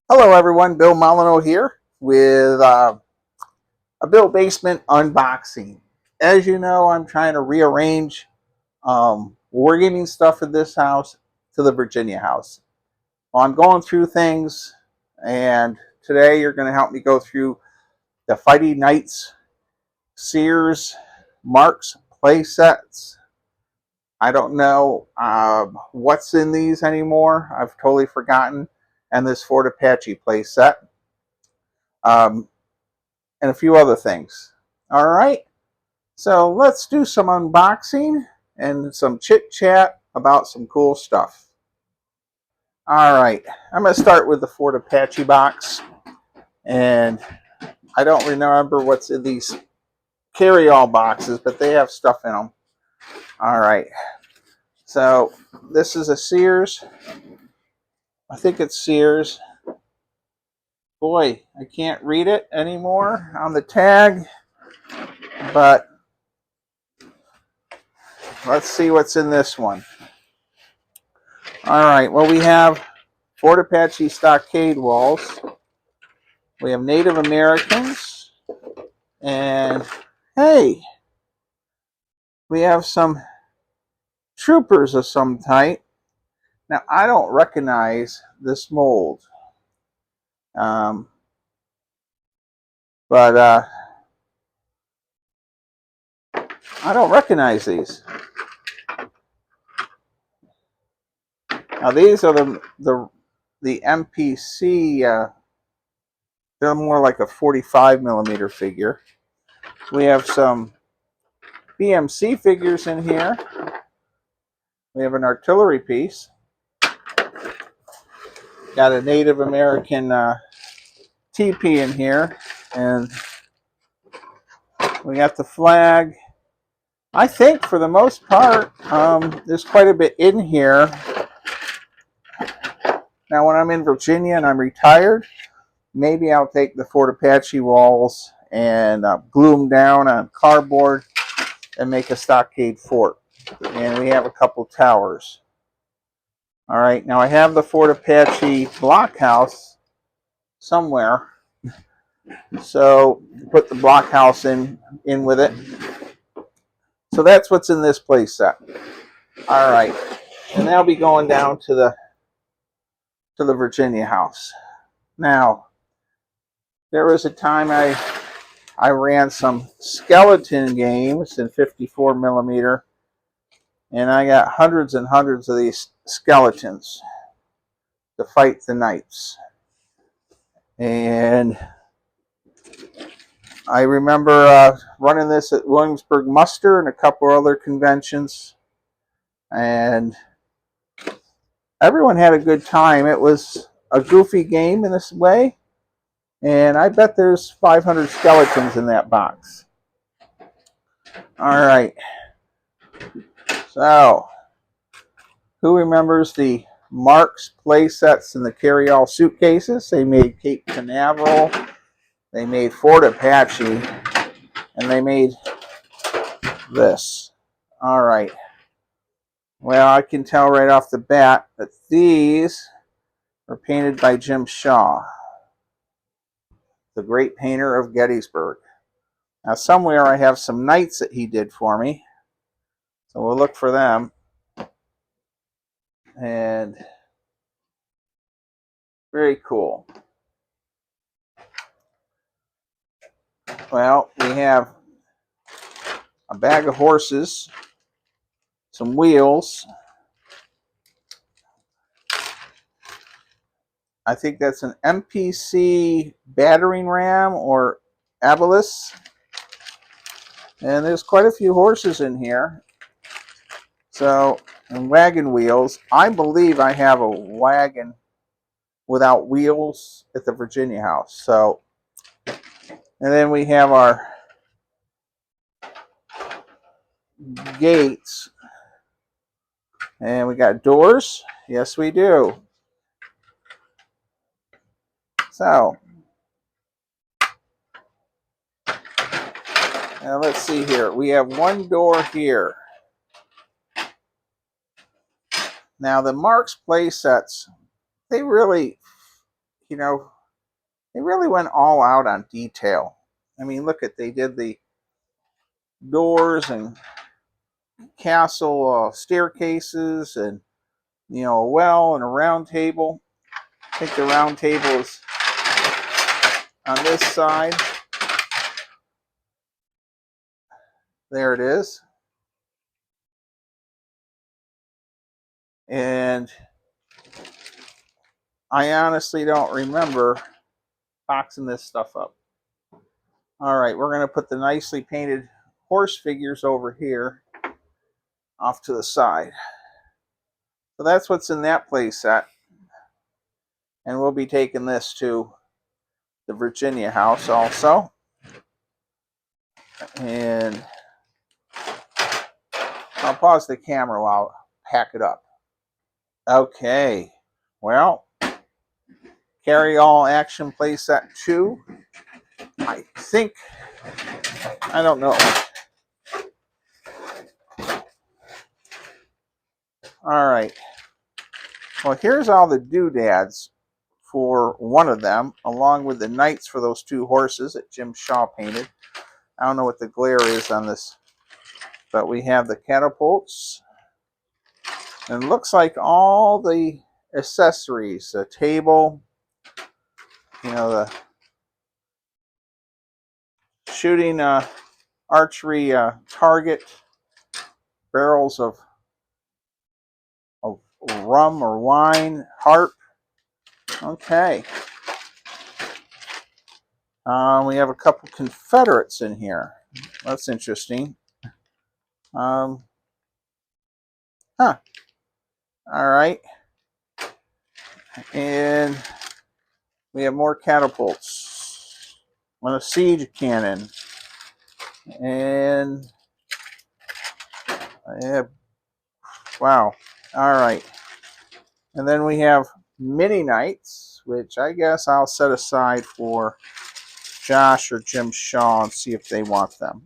Hello everyone, Bill Molyneux here with a Bill Basement unboxing. As you know, I'm trying to rearrange wargaming stuff in this house to the Virginia house. Well, I'm going through things, and today you're going to help me go through the Fighting Knights Sears Marx playsets. I don't know what's in these anymore. I've totally forgotten. And this Fort Apache playset. Um, and a few other things. All right, so let's do some unboxing and some chit chat about some cool stuff. All right, I'm going to start with the Fort Apache box, and I don't remember what's in these carry-all boxes, but they have stuff in them. All right, so this is a Sears. I think it's Sears. Boy, I can't read it anymore on the tag, but let's see what's in this one. All right, well, we have Fort Apache stockade walls. We have Native Americans. And, hey, we have some troopers of some type. Now, I don't recognize this mold. Um, but I don't recognize these. Now, these are the MPC. They're more like a 45 millimeter figure. We have some BMC figures in here. We have an artillery piece. Got a Native American TP in here. And we got the flag. I think for the most part, there's quite a bit in here. Now, when I'm in Virginia and I'm retired, maybe I'll take the Fort Apache walls and glue them down on cardboard and make a stockade fort. And we have a couple towers. All right, now I have the Fort Apache blockhouse somewhere. So put the blockhouse in with it. So that's what's in this play set. All right, and I'll be going down to the Virginia house. Now, there was a time I ran some skeleton games in 54 millimeter, and I got hundreds and hundreds of these skeletons to fight the knights. And I remember running this at Williamsburg Muster and a couple other conventions, and everyone had a good time. It was a goofy game in this way, and I bet there's 500 skeletons in that box. All right. So, who remembers the Marx play sets and the carry-all suitcases? They made Cape Canaveral, they made Fort Apache, and they made this. All right. Well, I can tell right off the bat that these were painted by Jim Shaw, the great painter of Gettysburg. Now, somewhere I have some knights that he did for me, so we'll look for them. And very cool. Well, we have a bag of horses, some wheels. I think that's an MPC battering ram or obelisk. And there's quite a few horses in here. So, and wagon wheels. I believe I have a wagon without wheels at the Virginia house. So, and then we have our gates. And we got doors. Yes, we do. So, now let's see here. We have one door here. Now, the Marx play sets, they really you know, they really went all out on detail. I mean, look at, they did the doors and castle staircases, and a well and a round table. I think the round table is on this side. There it is. And I honestly don't remember boxing this stuff up. All right, we're going to put the nicely painted horse figures over here off to the side. So that's what's in that play set. And we'll be taking this to the Virginia house also. And I'll pause the camera while I pack it up. Okay, well, Carry All Action Playset 2. I think, I don't know. All right. Well, here's all the doodads for one of them, along with the knights for those two horses that Jim Shaw painted. I don't know what the glare is on this, but we have the catapults. And it looks like all the accessories, the table, the shooting archery target, barrels of rum or wine, harp. Okay. We have a couple Confederates in here. That's interesting. All right. And we have more catapults. And a siege cannon. And wow. All right. And then we have mini knights, which I guess I'll set aside for Josh or Jim Shaw and see if they want them.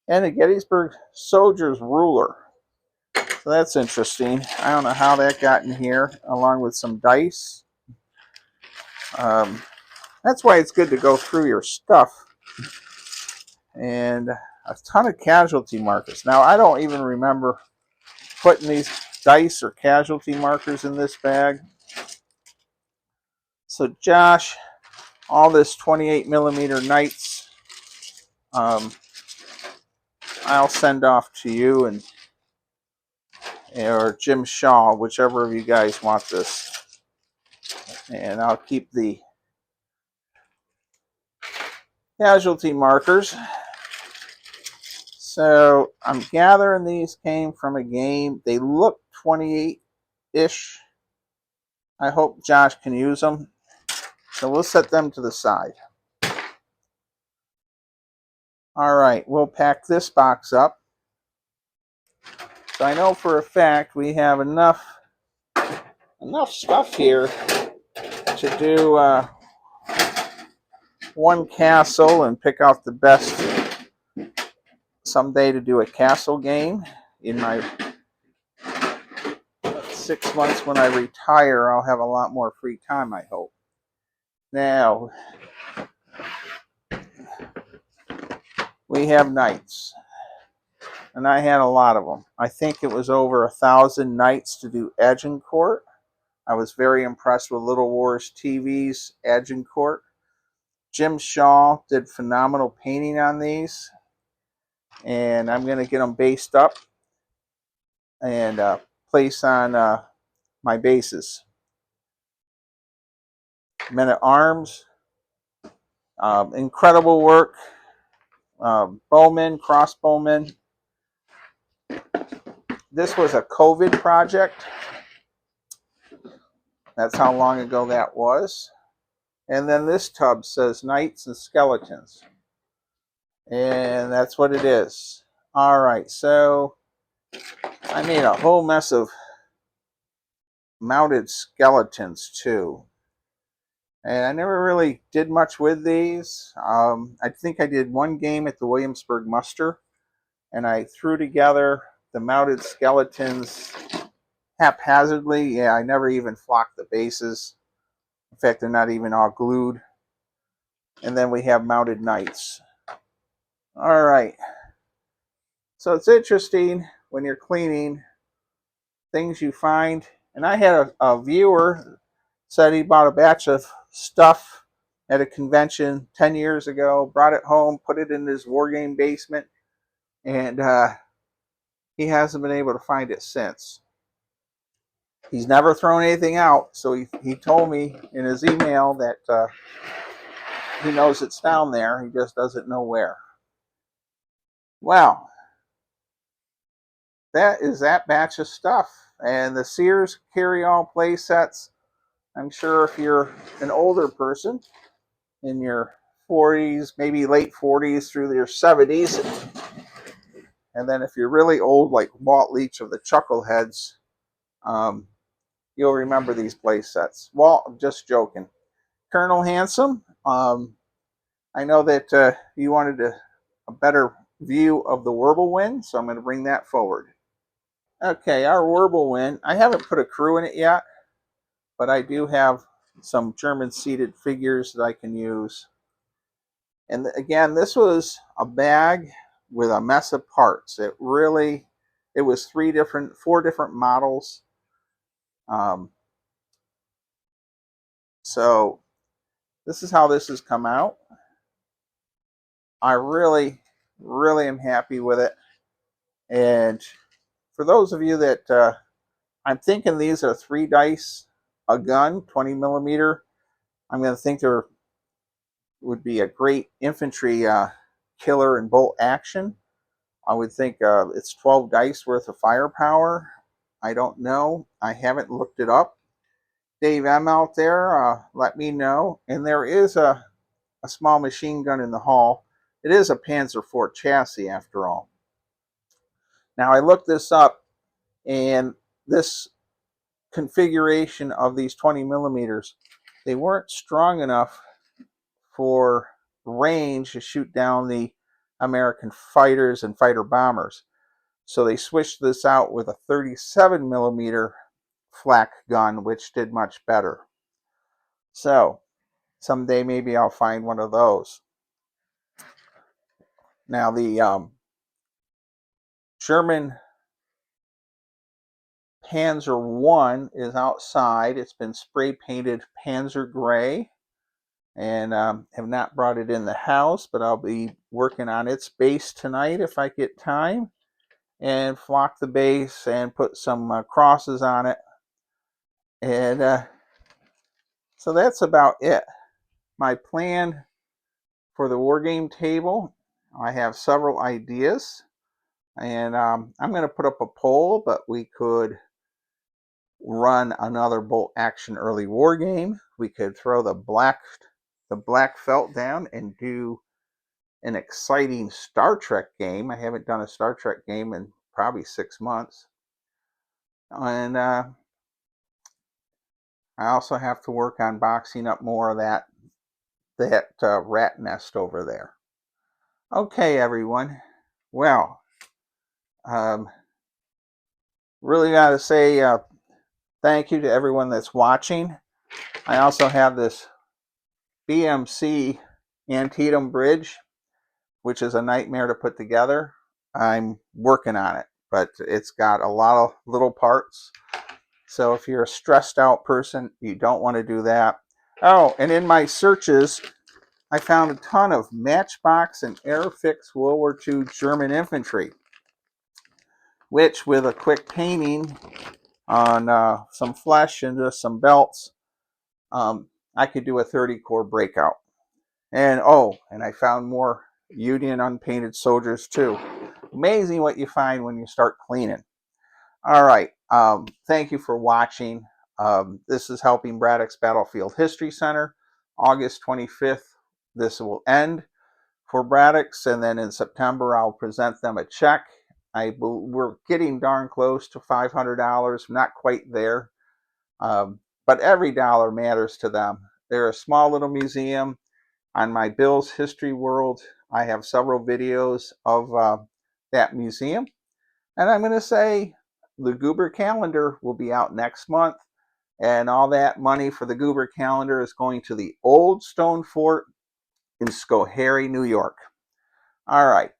And a Gettysburg Soldier's Ruler. So that's interesting. I don't know how that got in here, along with some dice. That's why it's good to go through your stuff. And a ton of casualty markers. Now, I don't even remember putting these dice or casualty markers in this bag. So, Josh, all this 28 millimeter Knights, I'll send off to you or Jim Shaw, whichever of you guys want this. And I'll keep the casualty markers. So I'm gathering these came from a game. They look 28-ish. I hope Josh can use them. So we'll set them to the side. All right, we'll pack this box up. So I know for a fact we have enough stuff here to do one castle and pick out the best someday to do a castle game. In my 6 months when I retire, I'll have a lot more free time, I hope. Now, we have knights, and I had a lot of them. I think it was over 1,000 knights to do Agincourt. I was very impressed with Little Wars TV's Agincourt. Jim Shaw did phenomenal painting on these, and I'm going to get them based up and place on my bases. Men at Arms, incredible work. Bowmen, crossbowmen. This was a COVID project. That's how long ago that was. And then this tub says Knights and Skeletons. And that's what it is. All right, so I made a whole mess of mounted skeletons too. And I never really did much with these. I think I did one game at the Williamsburg Muster, and I threw together the mounted skeletons haphazardly. Yeah, I never even flocked the bases. In fact, they're not even all glued. And then we have mounted knights. All right. So it's interesting when you're cleaning things you find. And I had a viewer said he bought a batch of stuff at a convention 10 years ago, brought it home, put it in his wargame basement, and he hasn't been able to find it since. He's never thrown anything out, so he told me in his email that he knows it's down there, he just doesn't know where. Well, that is that batch of stuff. And the Sears carry-all play sets, I'm sure if you're an older person in your 40s, maybe late 40s through your 70s, and then if you're really old like Walt Leach of the Chuckleheads, you'll remember these play sets. Walt, I'm just joking. Colonel Handsome, I know that you wanted a better view of the Wirbelwind, so I'm going to bring that forward. Okay, our Wirbelwind, I haven't put a crew in it yet, but I do have some German seated figures that I can use. And again, this was a bag with a mess of parts. It was four different models. So this is how this has come out. I really, really am happy with it. And for those of you that I'm thinking these are 3 dice a gun, 20 millimeter. I'm going to think there would be a great infantry killer and bolt action. I would think it's 12 dice worth of firepower. I don't know. I haven't looked it up. Dave M out there, let me know. And there is a small machine gun in the hall. It is a Panzer IV chassis after all. Now I looked this up, and this configuration of these 20 millimeters, they weren't strong enough for range to shoot down the American fighters and fighter bombers. So they switched this out with a 37 millimeter flak gun, which did much better. So someday maybe I'll find one of those. Now the German Panzer I is outside. It's been spray painted Panzer Gray, and have not brought it in the house, but I'll be working on its base tonight if I get time, and flock the base and put some crosses on it. And so that's about it. My plan for the wargame table, I have several ideas, and I'm going to put up a poll, but we could run another bolt action early war game. We could throw the black felt down and do an exciting Star Trek game. I haven't done a Star Trek game in probably 6 months. And I also have to work on boxing up more of that rat nest over there. Okay, everyone. Well, really got to say thank you to everyone that's watching. I also have this BMC Antietam bridge, which is a nightmare to put together. I'm working on it, but it's got a lot of little parts. So if you're a stressed out person, you don't want to do that. Oh, and in my searches, I found a ton of matchbox and Airfix World War II German infantry, which with a quick painting on some flesh and just some belts, I could do a 30 core breakout. And I found more Union unpainted soldiers too. Amazing what you find when you start cleaning. All right. Thank you for watching. This is Helping Braddock's Battlefield History Center. August 25th, this will end for Braddock's, and then in September, I'll present them a check. We're getting darn close to $500. Not quite there, but every dollar matters to them. They're a small little museum. On my Bill's History World, I have several videos of that museum. And I'm going to say the Goober calendar will be out next month. And all that money for the Goober calendar is going to the old stone fort in Schoharie, New York. All right.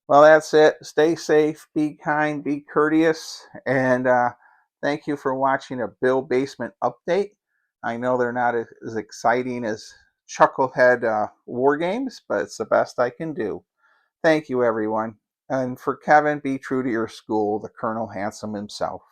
Well, that's it. Stay safe, be kind, be courteous, and thank you for watching a Bill Basement update. I know they're not as exciting as Chucklehead War Games, but it's the best I can do. Thank you, everyone. And for Kevin, be true to your school, the Colonel Handsome himself.